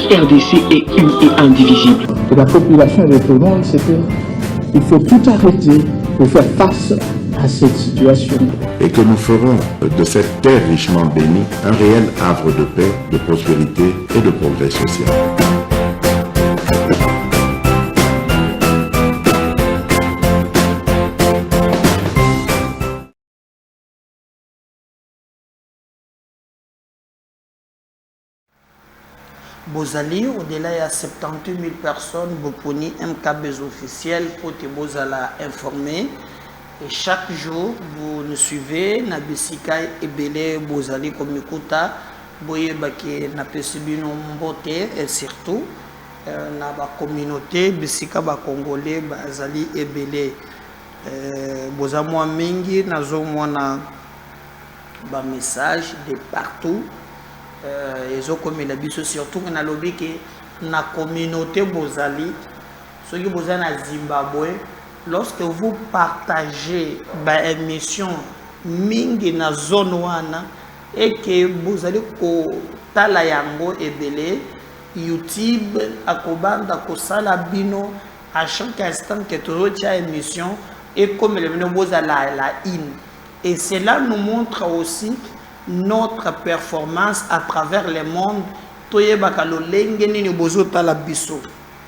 RDC est une et indivisible. Et la population de tout le monde, c'est qu'il faut tout arrêter pour faire face à cette situation. Et que nous ferons de cette terre richement bénie un réel havre de paix, de prospérité et de progrès social. Bozali, au-delà de 78 000 personnes, vous prenez un câble officiel pour te Bozala informer. Et chaque jour, vous nous suivez, Nabisika et Belé, Bozali comme Mikuta, Boye Bake, Napesibino Mbote, et surtout, na ba communauté, Bissika ba Congolais, Bazali et Belé. Bozamwa Mingi, Nazo Mwana, ba message de partout. Ils ont comme la biso surtout dans le lobby que la communauté Bozali, ceux qui Bozali à Zimbabwe, lorsque vous partagez une émission mingi na zone wana et que Bozali ko tala yango ebele YouTube akobanda ko sala bino à chaque instant que tu retiens émission et comme le Bozali la in et cela nous montre aussi notre performance à travers le monde.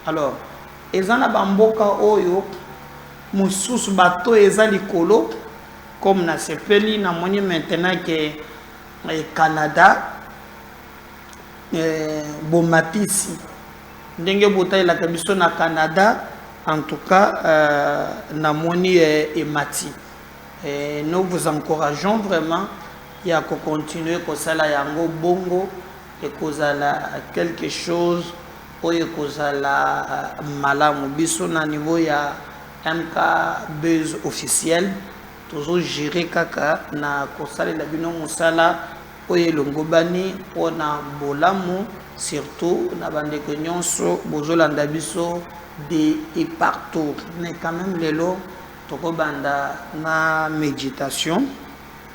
Alors, ezana bamboka oyo mususu bato ezali kolo comme na sepeli na moni maintenant que Canada bomatisi ndenge botai la kabiso na Canada en tout cas na moni emati et nous vous encourageons vraiment. Il y a qu'à continuer comme ça là yango bongo et kozala quelque chose oyo kozala malamu biso na niveau ya MK buzz officiel toujours gérer kaka na kosala la bino musala oyo longobani pona bolamu surtout na bande ko nyonso bozolanda biso de et partout mais quand même lelo toko banda na méditation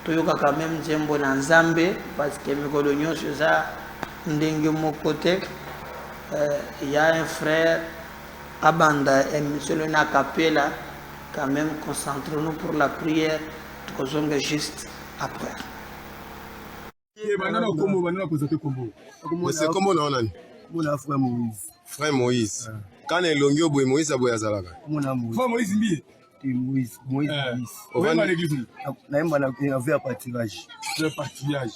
toyoka quand même Zembo na Nzambe parce que mikolo nyonso za ndenge mokote il y a un frère abanda émission na capella quand même concentrons-nous pour la prière tozonga juste après. C'est comment on a frère Moïse. Frère Moïse. Quand il longio boy Moïse aboya zalaka. Frère Moïse mbi. Moïse. On va à l'église. Naimba na via partilage. Le partilage.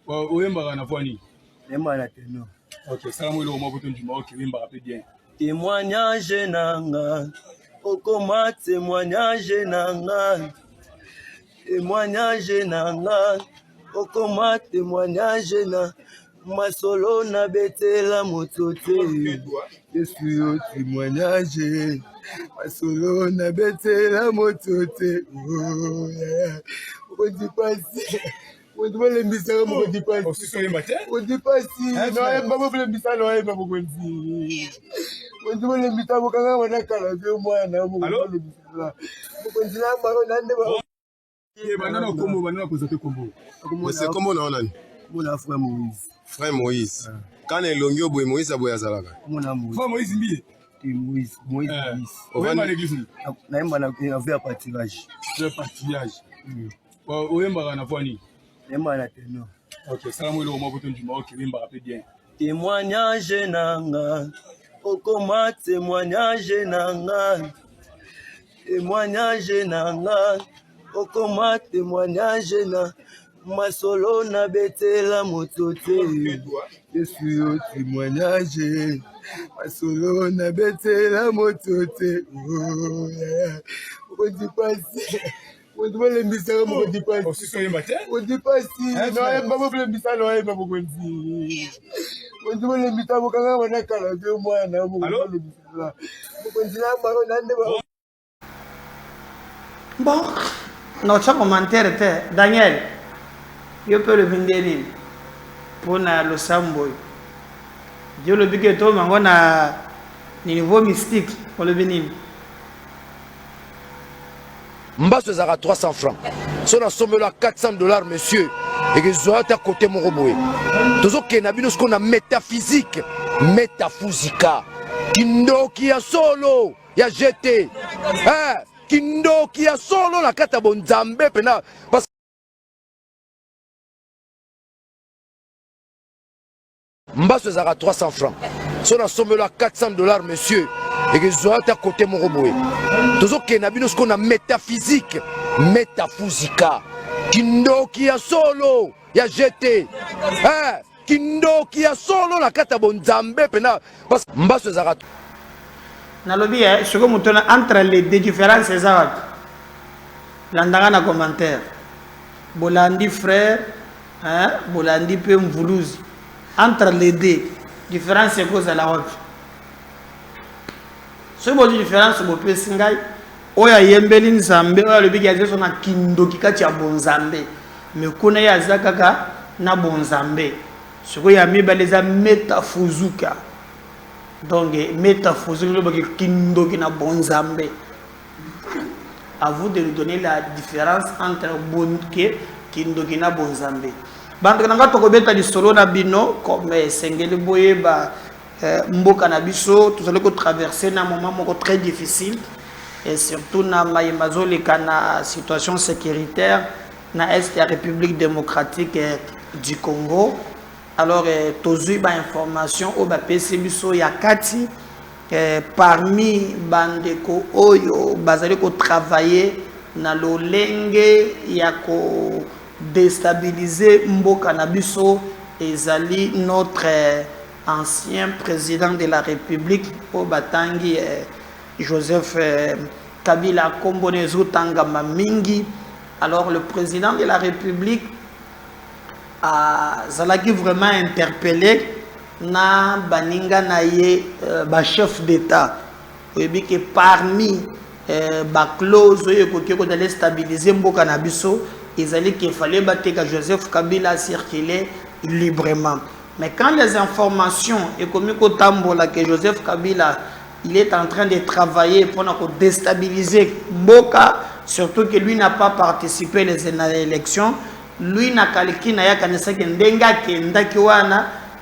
Oyemba na fwani. Naimba na teno. OK, salamu ile omo boto ndima OK, wimba rapide bien. Témoignage nanga. Okoma témoignage nanga. Témoignage nanga. Okoma témoignage na masolo na betela motote. Je suis au témoignage. Masolo na betela motote. Oh yeah. On dit pas si. On dit pas les mystères, on dit pas si. On dit pas si. Non, pas les mystères, non, pas beaucoup de si. On dit pas les mystères, on a calé moi na mo. Allô? On dit là on a c'est comment on a mon frère Moïse. Frère Moïse. Quand il longio boy Moïse aboya zalaka. Frère Moïse mbi. Moïse. On va à l'église. Naimba na via partilage. Le partilage. Oyemba na fwani. Naimba na teno. OK, salamu ile omo boto ndima OK, wimba rapide bien. Témoignage nanga. Okoma témoignage nanga. Témoignage nanga. Okoma témoignage na masolo na betela motote. Je suis au témoignage. Masolo na betela motote. Oh yeah. On dit pas si. On dit pas les mystères, on dit pas si. On dit pas si. Non, pas beaucoup les mystères, non, pas beaucoup de si. On dit pas les mystères, on a calé moi na mo. Allô? On dit là on a Bon, notre commentaire était Daniel, je peux le vendre pour le Samboy. Dieu le bique tout, mais on a niveau mystique pour le venir. Mbasso ezaka 300 francs. Si on a sommé là $400, monsieur, et que je sois à côté mon robot. Toujours qu'il y a ce qu'on a métaphysique, Metafusika. Kindoki ya solo ya jeté. Kindoki ya solo na kata bonzambe pena. Mbasso ezaka 300 francs. Si on a sommé là 400 $, monsieur, et que je à côté mon robot. Tous ceux qui ont ce qu'on a métaphysique, métaphysica. Kindoki ya solo, ya jeté. Kindoki ya solo la kata bonzambe pena. Parce que Mbasso ezaka. Nalobi, ce que nous tenons entre les deux différences, c'est ça. L'andanga na commentaire. Bolandi frère, Bolandi peu mvuluzi. Entre les deux, différence c'est cause à la route. Ce qui est la différence, c'est que Singai, Oya Yembeli Nzambe, Oya le big yazé son a Kindoki Katia Bonzambe, mais Kone Yazakaka na Bonzambe. Ce qui est mis les métaphysique. Donc, métaphysique, le Kindoki na Bonzambe. À vous de nous donner la différence entre Bonke Kindoki na Bonzambe. Bandanga tokobeta di solo na bino comme sengeli boye ba mboka na biso tous allons traverser un moment très difficile et surtout na mayemazoli kana situation sécuritaire na est la République démocratique du Congo. Alors tozu ba information o ba pesi biso ya kati parmi bandeko oyo bazali ko travailler na lolenge ya ko déstabiliser Mboka Nabiso et Zali, notre ancien président de la République, au Batangi, Joseph Kabila Kombonezu Tangama Mingi. Alors le président de la République a Zalaki vraiment interpellé na Baninga Naye, chef d'État. Et bien que parmi les clauses qui allaient stabiliser Mboka Nabiso, il fallait que Joseph Kabila circulait librement. Mais quand les informations et comme que Joseph Kabila il est en train de travailler pour déstabiliser Mboka, surtout que lui n'a pas participé à l'élection, lui n'a pas et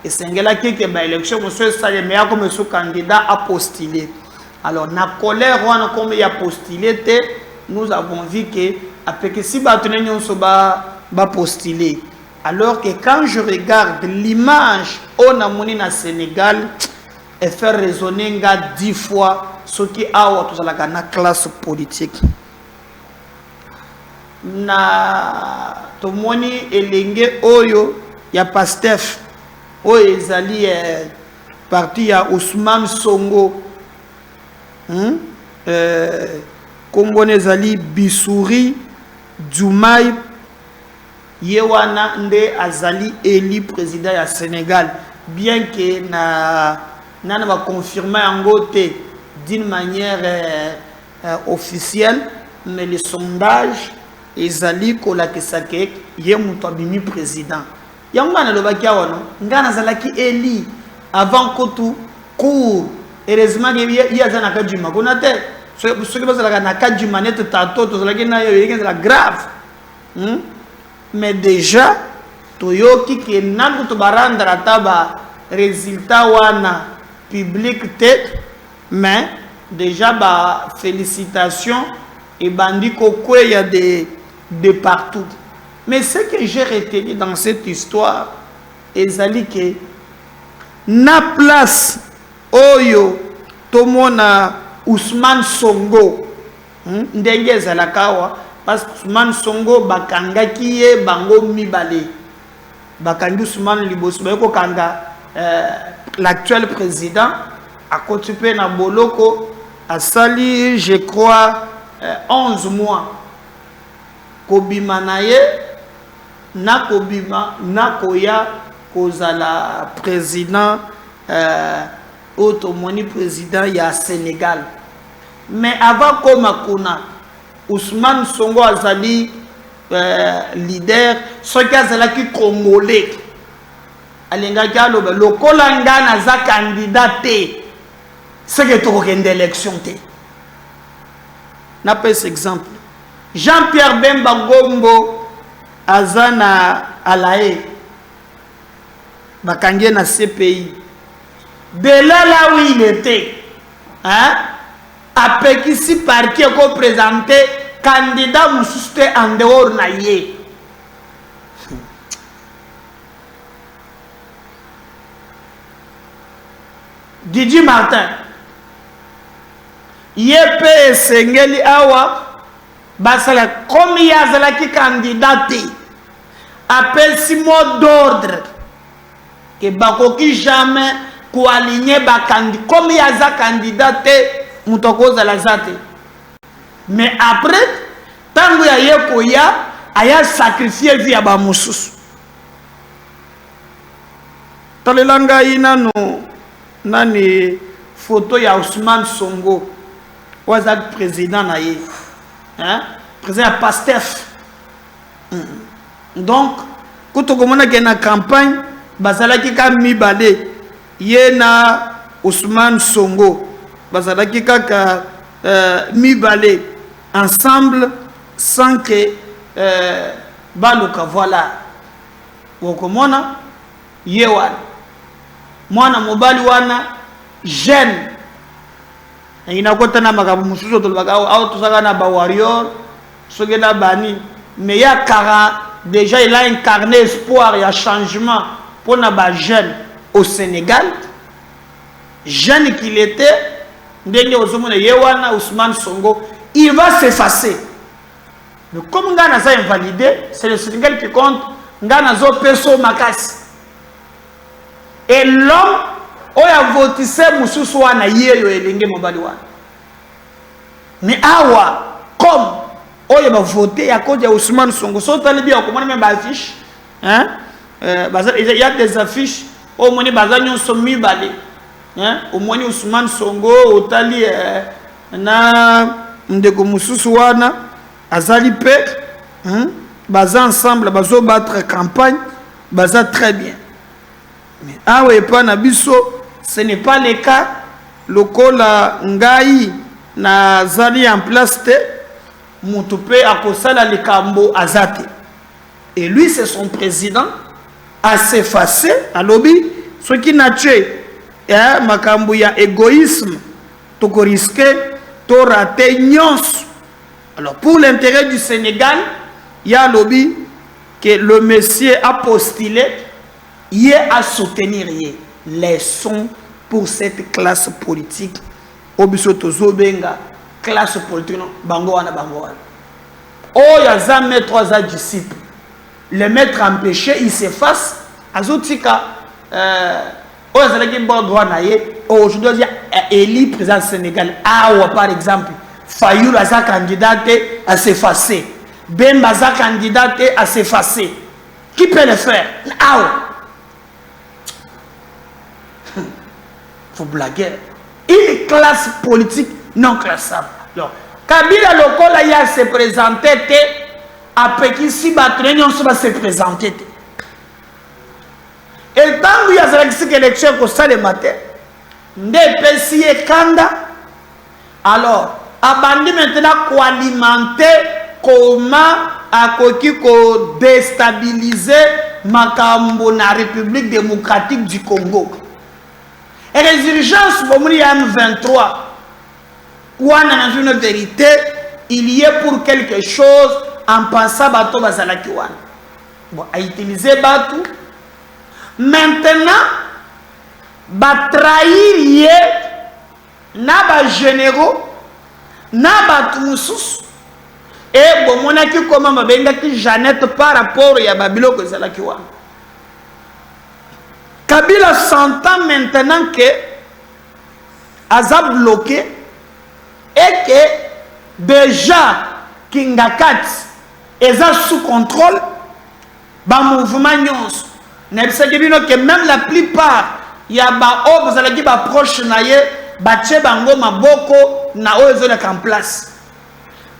c'est l'élection comme ce candidat a postulé. Alors, na colère, comme il a postulé, nous avons vu que après si on va postuler. Alors que quand je regarde l'image on a monné au Sénégal, elle fait résonner 10 fois ce qui a la classe politique. Na tomoni elenge oyo ya Pastef oyo ezali parti ya Ousmane Sonko. Congo ezali Bissouri Diomaye Yewana nde azali élu président ya Sénégal, bien que na va confirmer en côté d'une manière officielle, mais le sondage ezali kolakisake ye muto abimi président yangana lobaki awana ngana zalaki élu avant kotu cour heureusement que yazana kadjuma konate ce qui passe là na kadjuma net tato to zalaki na yo yeke la grave. Mais déjà toyoki ke nandu to barandra taba résultat wana public tête, mais déjà ba félicitations et bandi kokwe il y a de partout. Mais ce que j'ai retenu dans cette histoire ezali ke na place oyo tomona Ousmane Sonko ndenge ezalakawa parce que Ousmane Sonko bakangaki ye bango mibale bakangi Ousmane liboso bayoko kanga l'actuel président a occupé na boloko a sali je crois 11 mois kobima na ye na kobima na koya kozala président automoni président ya Sénégal. Mais avant comme kuna Ousmane Sonko azali leader soki azalaki congolais alingaki aloba lokola nga naza candidat te seke tokokende élection te. Napesa exemple Jean-Pierre Bemba Ngombo aza na Alae bakangie na CPI de là où il était, hein, après qu'ici parti qu'on présentait candidat Moussouste en dehors naïe. Didier Martin, Yepé Sengeli Awa, Basala, comme il y a qui candidaté, appelle si mot d'ordre, que Bakoki jamais pour aligner Bakandi, comme il y a candidaté, Moutoko Zalazate. Mais après, tant qu'il y a Koya, il y a sacrifié via Bamoussous. Dans le langage, nani photo ya Ousmane Songo wazak président na ye, hein, président Pastef. Donc kuto komona ke na campagne bazalaki ka mibale ye na Ousmane Songo bazalaki ka mibale ensemble sans que baluka. Voilà wokomona ye wana mwana mobali wana jeune inakota na makabu mususu tolbaka au tosaka na ba warrior soki na bani, mais ya kara déjà il a incarné espoir, il y a changement pour na ba jeune au Sénégal, jeune qu'il était ndenge ozomona ye wana Ousmane Songo il va s'effacer. Mais comme ngana ça invalidé, c'est le Sénégal qui compte, ngana zo peso makasi. Et l'homme a voté Moussous wana yeyo elenge mobali wana. Mais awa comme oyo ba voté à cause de Ousmane Songo, so tali bien comment même affiche, hein, il y a des affiches au moins bazanyo so mibale, hein, au moins Ousmane Songo otali na ndeko Moussous wana azali pe, hein, baza ensemble bazo battre campagne, baza très bien. Mais ah ouais, pas nabiso, ce n'est pas le cas. Le kola ngai na zali en place te mutupe akosala le kambo azate. Et lui c'est son président a s'effacé à lobby ce qui n'a tué makambo ya égoïsme to ko risquer to rater nyons. Alors pour l'intérêt du Sénégal, il y a lobby que le monsieur a postulé. Il est à soutenir les sons pour cette classe politique. Obisoto Zobenga, classe politique, Bangoana Bangoana. Oh, il y a jamais trois disciples. Le maître empêché, il s'efface. Azotika, aujourd'hui, il y a Eli, président du Sénégal. Awa, par exemple, Fayoul a sa candidate à s'effacer. Bemba a sa candidate à s'effacer. Qui peut le faire? Awa. Faut blaguer. Une classe politique non classable. Donc, Kabila Lokola ya se présentait après qu'ici Batrénion va se présenter. Et tant qu'il y a cette élection comme ça le matin, des PCI et Kanda, alors, abandi maintenant qu'on alimenter comment à ko déstabiliser Makambo na République démocratique du Congo. Et les urgences pour M23, ou dans une vérité, il y est pour quelque chose en pensant Bato Bazalakiwan. Bon, à utiliser Batou. Maintenant, ba trahir y na ba généraux, na ba Moussous, et bon, mon aki comment ma benga qui Jeannette par rapport à Babilo Bazalakiwan. Kabila s'entend maintenant que Aza bloqué et que déjà Kingakat est sous contrôle, ba mouvement nyons. Que même la plupart il y a ba obzalaki ba proche naye ba tche bango maboko na ozo la en place.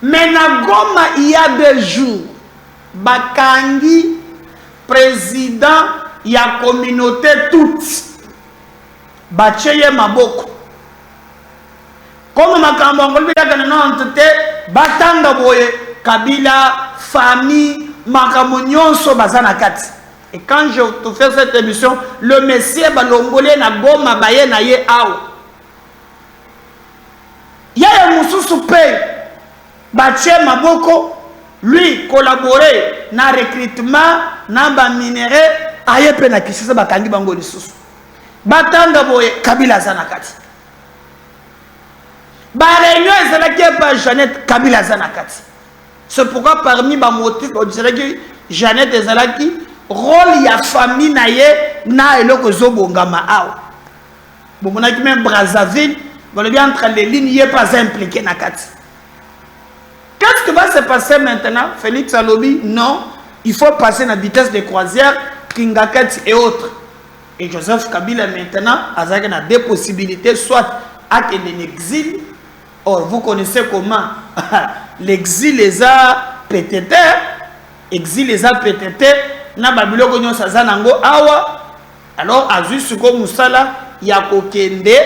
Mais na Goma il y a 2 jours bakangi président il y a communauté toute bacheye maboko comme makambo ngolbi daga na entité batanga boye Kabila famille makambo nyonso bazana kati Et quand je te fais cette émission, le Messie balongolé na goma baye na ye ao. Ya mususu pe bache maboko lui collaborer na recrutement na ba minerais aye pe na kisisa bakangi bango lisusu. Batanga boye Kabila zanakati. Ba réunion ezalaki pa Jeannette Kabila zanakati. C'est pourquoi parmi les motifs, on dirait que Jeannette ezalaki rôle ya famille na ye na eloko zobongama awa. Bon monaki même Brazzaville, on bien entre les lignes il est pas impliqué na kati. Qu'est-ce qui va se passer maintenant? Félix Alobi, non, il faut passer la vitesse de croisière, Kingakati et autres. Et Joseph Kabila maintenant a deux possibilités, soit à l'exil. Or, vous connaissez comment l'exil les a pétété, exil les a pétété, na babilo konyo sazanango awa. Alors, a juste comme Moussala, yako kende,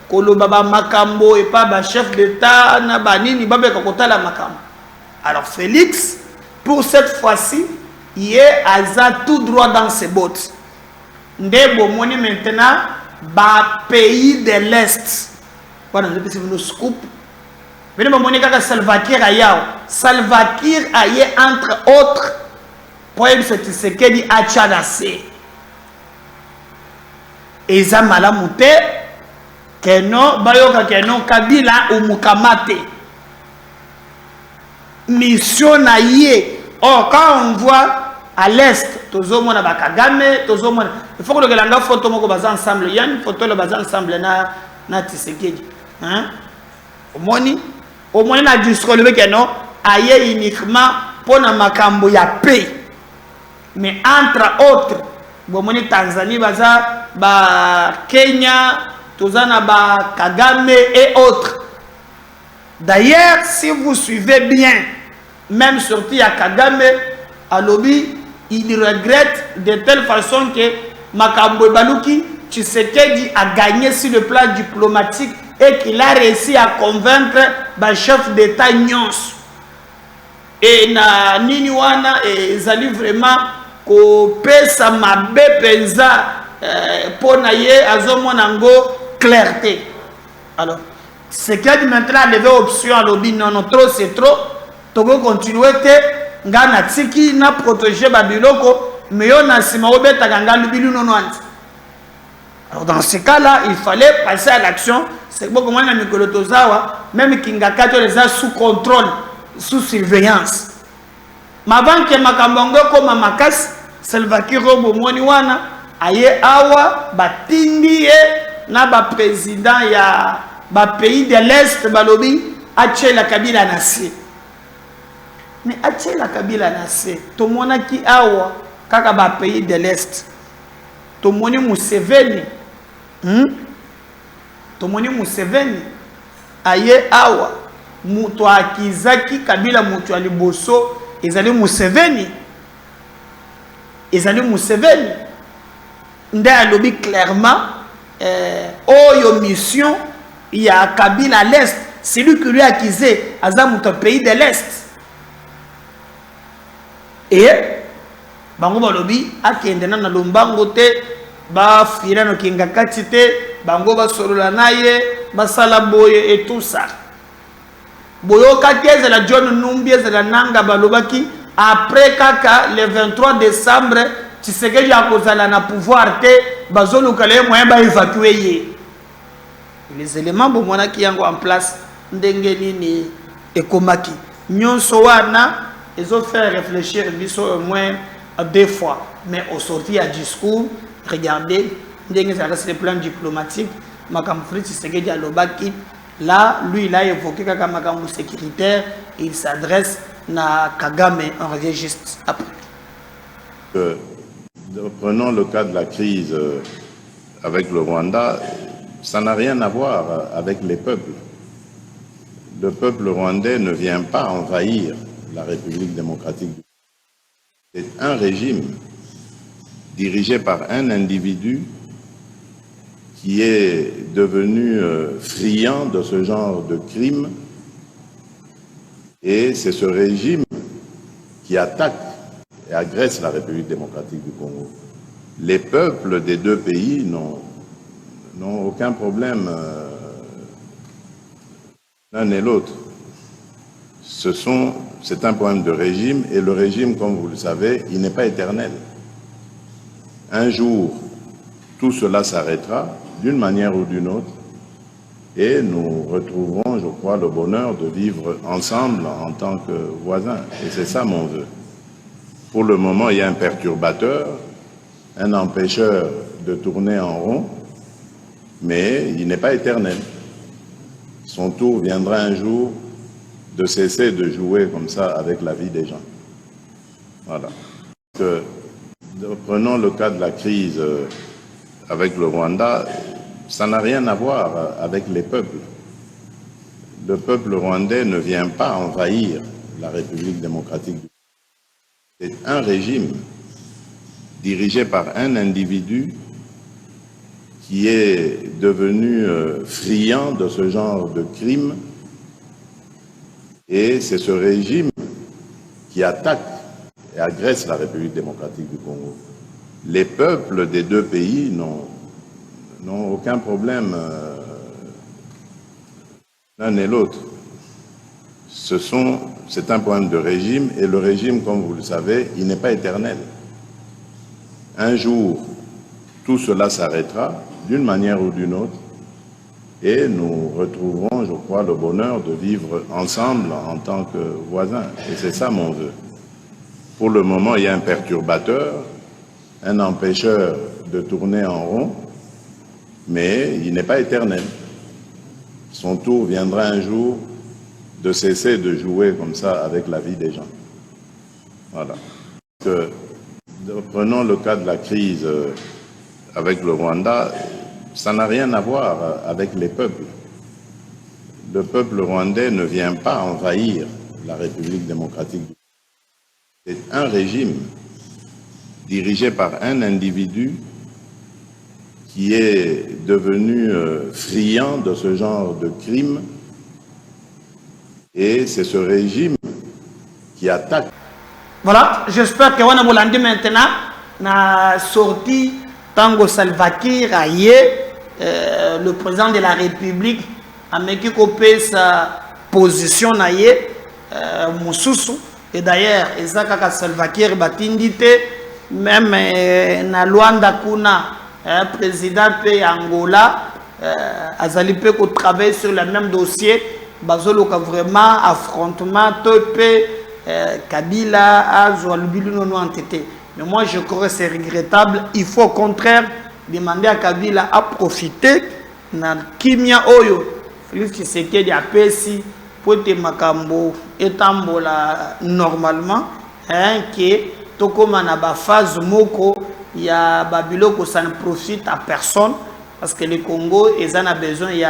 kolo baba makambo et pas ba chef d'État, na banini babe kakota la makambo. Alors, Félix, pour cette fois-ci, il est à tout droit dans ses bottes. Ndebo moni maintenant, ba pays de l'Est. Voilà, je vais vous scoop. Mais je vais vous Salva Kiir Ayao. Salva Kiir Aye, entre autres, pour une Tshisekedi à Tchadasé. Et ça m'a la mouté, que non, Bayoka, que non, Kabila ou Mukamate. Mission Aye. Or, quand on voit à l'Est, Tozomo na Bakagame, Tozomo. Il faut que le Galanga photo moko baza ensemble. Il y a une photo le baza ensemble na Tshisekedi. Hein? Au moins na discours le que non, aye uniquement pour na makambo ya paix. Mais entre autres, bon Tanzanie baza ba Kenya, tozana ba Kagame et autres. D'ailleurs, si vous suivez bien, même sorti à Kagame, à Lobby, il regrette de telle façon que Makambo Baluki, Tshisekedi a gagné sur le plan diplomatique et qu'il a réussi à convaincre le chef d'État Nyons. Et na Niniwana et Zali vraiment ko pesa mabe penza pour naye azomonango clarté. Alors, Tshisekedi maintenant a levé option à Lobby, non, trop c'est trop. Togo continuer te ngana tiki na protéger babiloko mais on a sima obeta ganga lubilu nonwanti. Alors dans ce cas-là, il fallait passer à l'action. C'est beaucoup moins de Mikolotozawa, même Kingakato les a sous contrôle, sous surveillance. Mais avant que Makambongo comme Makas, Salva Kiir Robo Moniwana, aye awa, batindi na ba président ya ba pays de l'Est, balobi, ache la Kabila nasi. Mais ache la Kabila nasi, to mona ki awa, kaka ba pays de l'Est. To moni Museveni. Tomoni Museveni aye awa muto akizaki Kabila muto aliboso ezali Museveni nde alobi clairement oyo mission ya Kabila à l'Est, c'est lui qui lui a accusé aza muto pays de l'Est et bango balobi akende na lombango te ba firano Kingakati te bango ba solola naye basala boye et tout ça boyo kakeze la John Numbi ezela nanga balobaki après kaka le 23 décembre Tshisekedi a kozala na pouvoir te bazoluka le moyen ba évacuer ye les éléments bo mona ki yango en place ndenge nini ekomaki nyonso wana ezo faire réfléchir biso au moins deux fois mais au sorti à discours. Regardez, c'est le plan diplomatique. Makam Fritz Tshisekedi Alobaki, là, lui, il a évoqué Makam sécuritaire. Il s'adresse à Kagame. On revient juste après. Prenons le cas de la crise avec le Rwanda. Ça n'a rien à voir avec les peuples. Le peuple rwandais ne vient pas envahir la République démocratique. C'est un régime dirigé par un individu qui est devenu friand de ce genre de crime. Et c'est ce régime qui attaque et agresse la République démocratique du Congo. Les peuples des deux pays n'ont aucun problème l'un et l'autre. C'est un problème de régime, et le régime, comme vous le savez, il n'est pas éternel. Un jour, tout cela s'arrêtera d'une manière ou d'une autre, et nous retrouverons, je crois, le bonheur de vivre ensemble en tant que voisins. Et c'est ça mon vœu. Pour le moment, il y a un perturbateur, un empêcheur de tourner en rond, mais il n'est pas éternel. Son tour viendra un jour de cesser de jouer comme ça avec la vie des gens. Voilà. Prenons le cas de la crise avec le Rwanda, ça n'a rien à voir avec les peuples. Le peuple rwandais ne vient pas envahir la République démocratique du Congo. C'est un régime dirigé par un individu qui est devenu friand de ce genre de crimes, et c'est ce régime qui attaque et agresse la République démocratique du Congo. Les peuples des deux pays n'ont aucun problème l'un et l'autre. C'est un problème de régime, et le régime, comme vous le savez, il n'est pas éternel. Un jour, tout cela s'arrêtera d'une manière ou d'une autre, et nous retrouverons, je crois, le bonheur de vivre ensemble en tant que voisins. Et c'est ça mon vœu. Pour le moment, il y a un perturbateur, un empêcheur de tourner en rond, mais il n'est pas éternel. Son tour viendra un jour de cesser de jouer comme ça avec la vie des gens. Voilà. Prenons le cas de la crise avec le Rwanda, ça n'a rien à voir avec les peuples. Le peuple rwandais ne vient pas envahir la République démocratique du Congo. C'est un régime dirigé par un individu qui est devenu friand de ce genre de crimes, et c'est ce régime qui attaque. Voilà, j'espère que on a volandi maintenant na sorti Tango Salva Kiir le président de la République a mis copé sa position na Moussoussou, et d'ailleurs Ezaka Salva Kiir batindité même na Luanda kuna président pe Angola azali pe ko travailler sur le même dossier bazoloka vraiment affrontement topé Kabila a Zoualubilu non entêté. Mais moi je crois que c'est regrettable. Il faut au contraire demander à Kabila à profiter na kimia oyo Félix Tshisekedi a pesi pour te makambo etambola normalement que tokoma na ba phase moko ya babiloko, ça ne profite à personne, parce que le Congo a besoin de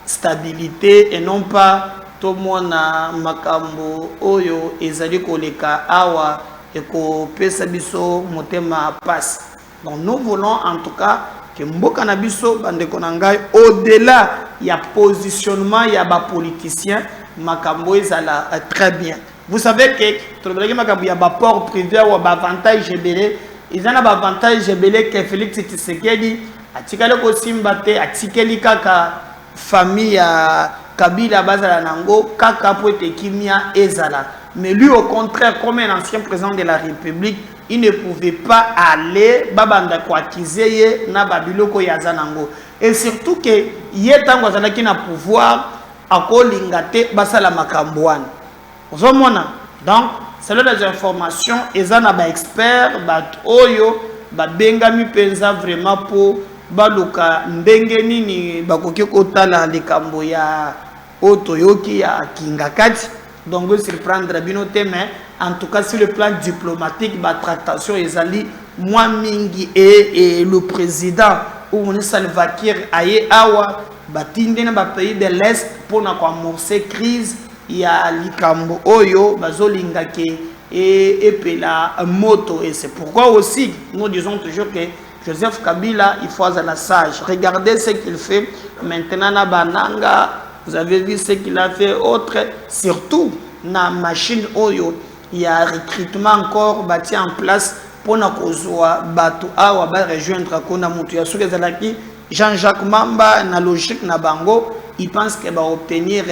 stabilité et non pas tout le monde na makambo oyo ezali koleka awa et ko pesa biso motema passe. Donc nous voulons en tout cas que mboka na biso bande konangai au-delà ya positionnement ya ba politicien makambo ezala très bien. Vous savez que tout le makambo ya ba port privé ou ba avantage belé, ils ont un avantage belé que Félix Tshisekedi atikale ko simbate atikeli kaka famille ya Kabila bazala nango kaka poete kimia ezala. Mais lui au contraire, comme un ancien président de la République, il ne pouvait pas aller babanda ko akiser na babiloko ya zanango. Et surtout que yetango azalaki na pouvoir akolingate basala makambouane. Ozomona. Donc selon les informations, ezana ba expert ba oyo ba bengami penza vraiment pour baluka ndenge nini bakoki kotala likambo ya otoyoki ya kingakati. Donc vous surprendre bino te, mais en tout cas sur le plan diplomatique ba tractation ezali moi mingi et le président ou Salva Kiir aye awa batinde na ba pays de l'Est pour na amorcer crise ya likambo oyo bazolinga ke et pela moto. Et c'est pourquoi aussi nous disons toujours que Joseph Kabila il faut être sage. Regardez ce qu'il fait maintenant na bananga. Vous avez vu ce qu'il a fait autre, surtout na machine oyo il y a un recrutement encore bâti en place pour na kozwa bato awa ba rejoindre kona mutu ya soki ezalaki Jean-Jacques Mamba na logique na bango, il pense qu'il va obtenir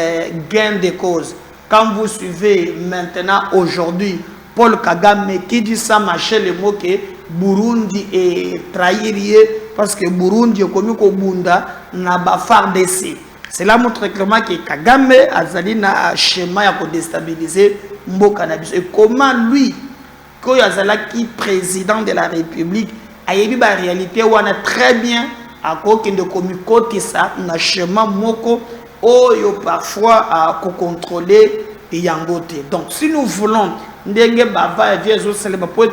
gain de cause. Quand vous suivez maintenant aujourd'hui Paul Kagame qui dit ça, marcher le mot que Burundi est trahir parce que Burundi est comme Kobunda n'a pas FARDC. Cela montre clairement que Kagame a un schéma pour déstabiliser Mboka Nabiso. Et comment lui, quand il est président de la République, a eu la réalité où on a très bien à côté de côté ça, un schéma moko où parfois à contrôler et yangote. Donc si nous voulons ndenge baba et vieux célèbre pour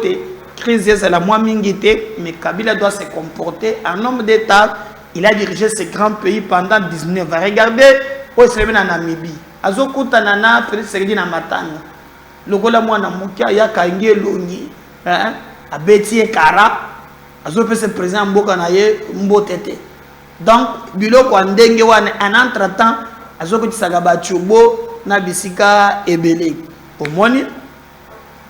crise c'est la moins mingité, mais Kabila doit se comporter en homme d'État. Il a dirigé ce grand pays pendant 19 ans. Regardez où est-ce qu'il est en Namibie. Azokuta nana Félix Tshisekedi na matanga. Lokola mwana mukia ya kange longi, abeti ekara. Azope se président mboka na ye mbotete. Donc biloko ndenge wana en entre-temps azokutisaka bachubo na bisika ebele. Omoni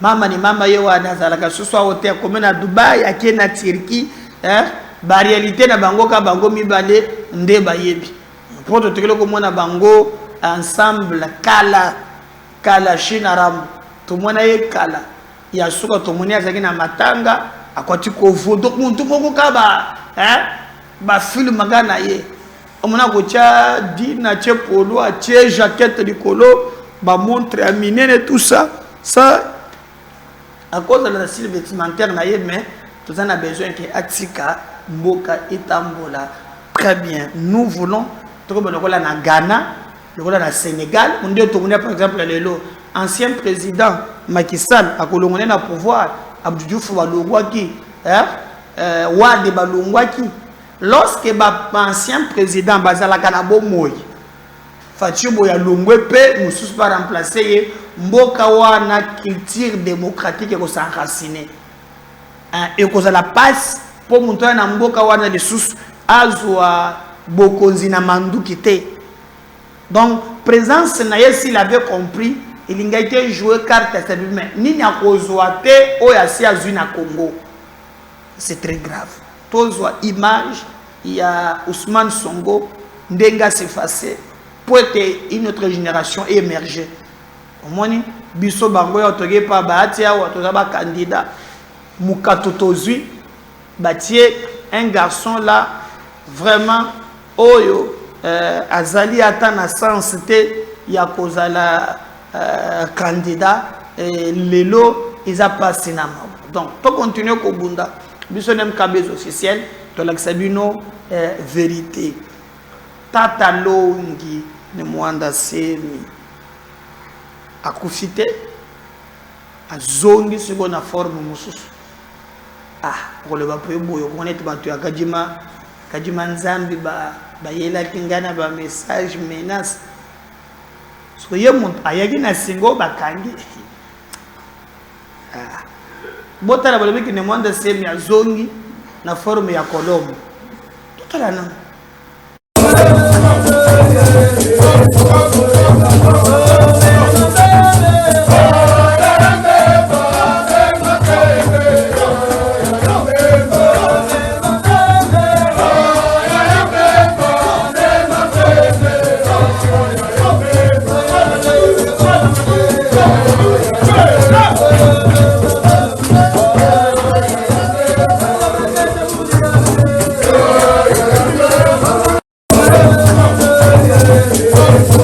mama ni mama ye wana azalaka susu hotel comme na Dubai ake na Turquie, ba réalité na bango ka bango mibale nde bayebi. Poto tekelo ko mona bango ensemble kala shinaram to mona ye kala ya suka to mona azaki na matanga akwati ko vodo muntu moko ka ba film magana ye omona ko cha dina che polo a che jaquette de colo ba montre à minene tout ça à cause de la style vestimentaire na ye, mais tout en a besoin que Atika Mboka Itambola très bien. Nous voulons trouver le rôle na Ghana, le rôle na Sénégal. On dit par exemple l'ancien président Macky Sall a colonné na pouvoir Abdou Diouf Balongwaki, Wade Balongwaki. Lorsque l'ancien président Bazala Kanabo Moy Fatou Boya Longwepe Moussous pas remplacer Mboka wana culture démocratique et s'enraciner et que la passe pour montrer na Mboka wana les sous azwa bokonzi na mandu kité. Donc présence na s'il avait compris il a été joué carte à mais ni na kozwa te o ya si azui na Congo. C'est très grave. Tozwa image il y a Ousmane Sonko ndenga s'effacer pour que une autre génération émerge. Omoni biso bango ya toge pa batia wa toza ba candidat mukatotozui batie un garçon là vraiment oyo azali atana sens te ya kozala candidat lelo isa passé na mabo. Donc to continuer ko bunda biso nem kabez officiel to l'axabino vérité tata longi ne mwanda semi akufite azongi siko na forme mususu koleba pe boyo connaître bato ya kajima nzambi ba yela kingana ba message menace so ye muntu ayaki na singo bakangi botala balobi ki ne mwanda semi azongi na forme ya kolombo totala na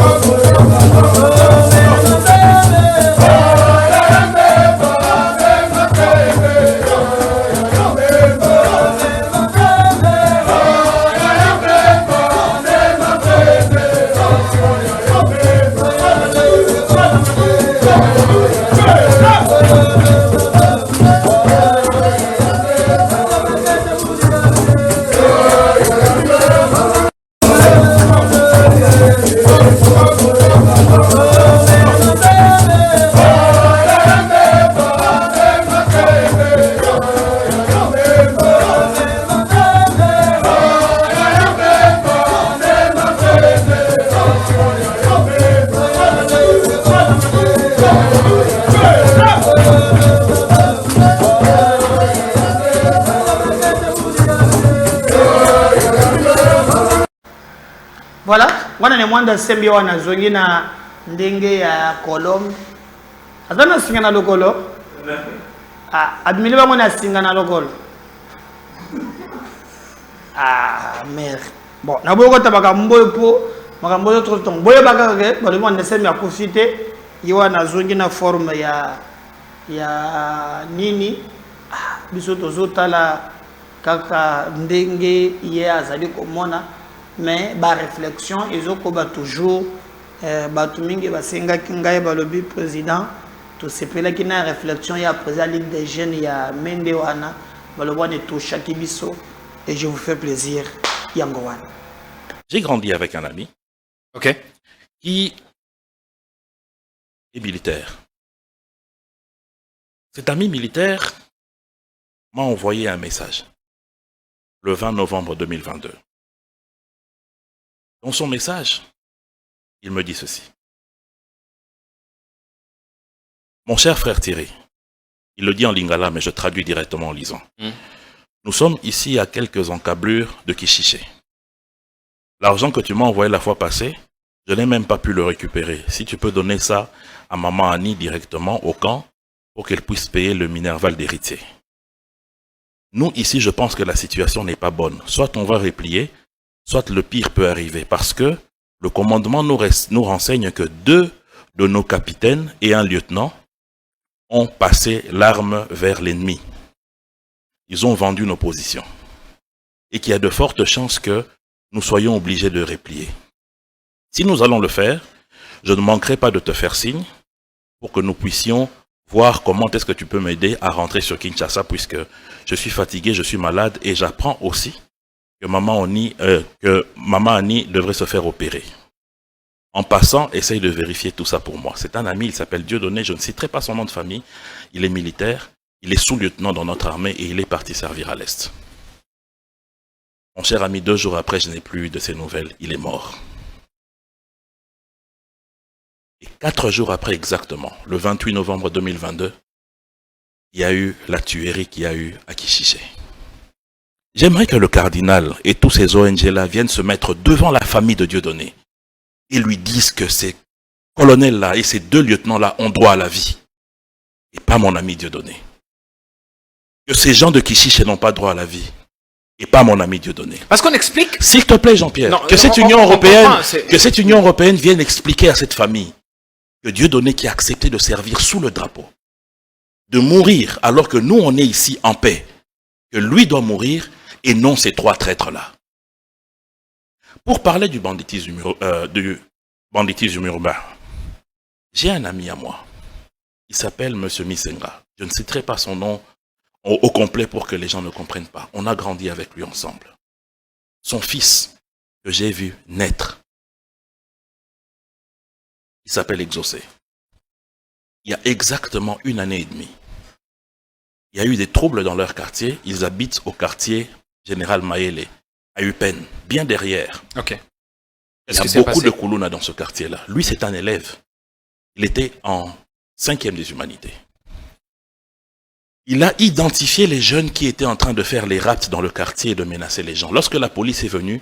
Oh, Voilà, wana ne mwanda sembi wana zongi na ndenge ya Colombe. Azana singa na lokolo. Admile bango na singa na lokolo. Merde. Bon, na boko tabaka mboyo po, makambo yo trop ton. Boyo baka ke, bali mwanda sembi ya kufite, yiwa na zongi na forme ya nini. Biso tozotala kaka ndenge ye azali komona. Mais ba réflexion ezokoba toujours bato mingi basengaki ngai balobi président tosepelaki na réflexion ya président ligue des jeunes ya mende wana balobi wana etoshaki biso et je vous fais plaisir yango wana. J'ai grandi avec un ami qui est militaire. Cet ami militaire m'a envoyé un message le 20 novembre 2022. Dans son message, il me dit ceci. Mon cher frère Thierry, il le dit en lingala, mais je traduis directement en lisant. Nous sommes ici à quelques encablures de Kishiché. L'argent que tu m'as envoyé la fois passée, je n'ai même pas pu le récupérer. Si tu peux donner ça à maman Annie directement au camp pour qu'elle puisse payer le Minerval d'héritier. Nous, ici, je pense que la situation n'est pas bonne. Soit on va replier, soit le pire peut arriver, parce que le commandement nous renseigne que 2 de nos capitaines et un lieutenant ont passé l'arme vers l'ennemi. Ils ont vendu nos positions. Et qu'il y a de fortes chances que nous soyons obligés de replier. Si nous allons le faire, je ne manquerai pas de te faire signe pour que nous puissions voir comment est-ce que tu peux m'aider à rentrer sur Kinshasa, puisque je suis fatigué, je suis malade et j'apprends aussi que maman Annie devrait se faire opérer. En passant, essaye de vérifier tout ça pour moi. C'est un ami, il s'appelle Dieudonné, je ne citerai pas son nom de famille. Il est militaire, il est sous-lieutenant dans notre armée et il est parti servir à l'Est. Mon cher ami, 2 jours après, je n'ai plus de ses nouvelles, il est mort. Et 4 jours après exactement, le 28 novembre 2022, il y a eu la tuerie qu'il y a eu à Kishiché. J'aimerais que le cardinal et tous ces ONG-là viennent se mettre devant la famille de Dieudonné et lui disent que ces colonels-là et ces 2 lieutenants-là ont droit à la vie et pas mon ami Dieudonné. Que ces gens de Kishiché n'ont pas droit à la vie et pas mon ami Dieudonné. Parce qu'on explique... S'il te plaît Jean-Pierre, que cette Union européenne vienne expliquer à cette famille que Dieudonné qui a accepté de servir sous le drapeau, de mourir alors que nous on est ici en paix, que lui doit mourir et non ces 3 traîtres-là. Pour parler du banditisme urbain, j'ai un ami à moi. Il s'appelle M. Misenga. Je ne citerai pas son nom au complet pour que les gens ne comprennent pas. On a grandi avec lui ensemble. Son fils, que j'ai vu naître, il s'appelle Exaucé. Il y a exactement 1 année et demie, il y a eu des troubles dans leur quartier. Ils habitent au quartier Général Maélé, à Upen, bien derrière. Il y a beaucoup de Koulouna dans ce quartier-là. Lui, c'est un élève. Il était en 5e des humanités. Il a identifié les jeunes qui étaient en train de faire les rapts dans le quartier et de menacer les gens. Lorsque la police est venue,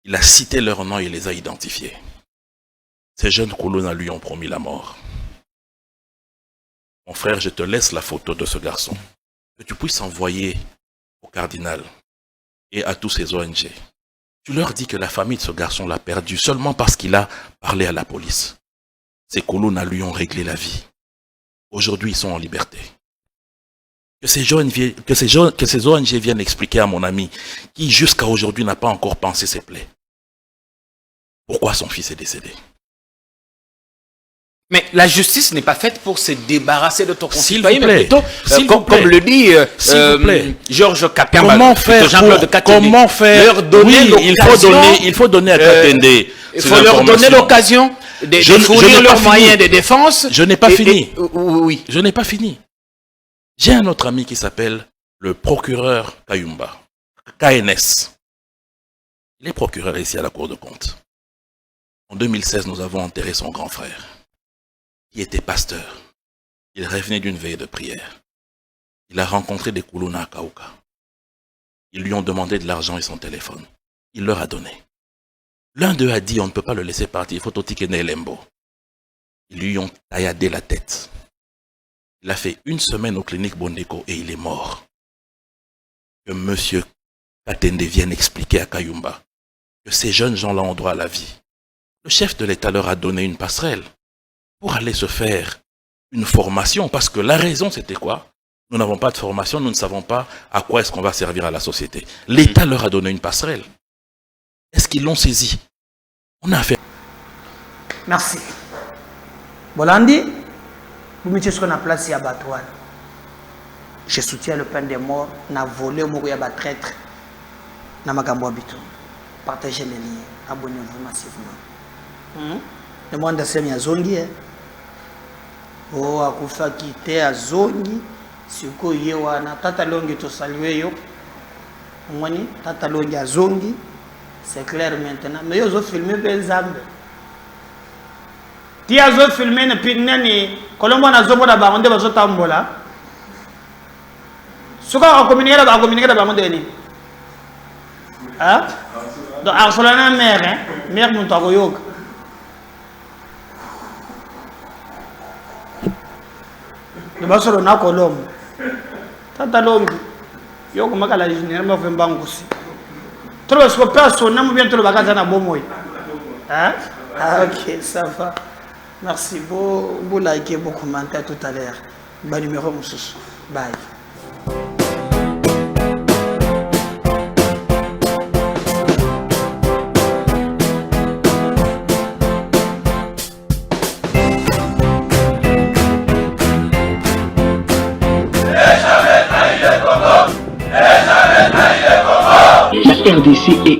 il a cité leurs noms et les a identifiés. Ces jeunes Koulouna lui ont promis la mort. Mon frère, je te laisse la photo de ce garçon, que tu puisses envoyer au cardinal et à tous ces ONG. Tu leur dis que la famille de ce garçon l'a perdu seulement parce qu'il a parlé à la police. Ces Koulouna lui ont réglé la vie. Aujourd'hui, ils sont en liberté. Que ces ONG viennent expliquer à mon ami, qui jusqu'à aujourd'hui n'a pas encore pensé ses plaies, pourquoi son fils est décédé. Mais la justice n'est pas faite pour se débarrasser de ton concitoyen, mais plutôt, comme le dit Georges Kapiamba, comment faire leur donner il faut donner à Katende. Il faut leur donner l'occasion de fournir leurs moyens de défense. Je n'ai pas fini. Oui. Je n'ai pas fini. J'ai un autre ami qui s'appelle le procureur Kayumba, KNS. Il est procureur ici à la Cour de compte. En 2016, nous avons enterré son grand frère, qui était pasteur. Il revenait d'une veille de prière. Il a rencontré des Koulouna à Kaouka. Ils lui ont demandé de l'argent et son téléphone. Il leur a donné. L'un d'eux a dit, on ne peut pas le laisser partir, il faut Totikene Lembo. Ils lui ont tailladé la tête. Il a fait 1 semaine aux cliniques Bondeko et il est mort. Que M. Katende vienne expliquer à Kayumba que ces jeunes gens-là ont droit à la vie. Le chef de l'État leur a donné une passerelle pour aller se faire une formation, parce que la raison c'était quoi? Nous n'avons pas de formation, nous ne savons pas à quoi est-ce qu'on va servir à la société. L'État leur a donné une passerelle. Est-ce qu'ils l'ont saisi? On a affaire. Merci. Bolandi, vous mettez ce qu'on a placé à Batouane. Je soutiens le pain des morts, n'a volé mourir à traître, n'a pas habitant. Partagez les liens, abonnez-vous massivement. Le monde a semé à Zongi. Oh, à Koufa quitter à Zongi. Siko yewana tata longi to saluer yo. Mwani tata longi à Zongi. C'est clair maintenant. Mais yo zo filmer ben Zambe. Ti a zo filmer ne pinani Colombo na zo boda ba onde ba zo tambola. Suka a communiquer da ba onde ni. Hein? Donc a solana mère hein, mère mun to go yoga. Ne ba solo na Colombo. Tata longi yo ko makala junior ma fe mbangusi. Trop ce personne n'a bien trop bagaza na bomoy. Hein? Ah OK, ça va. Merci beaucoup, likez, beaucoup commenter tout à l'heure. Bon numéro monsieur. Bye. La RDC est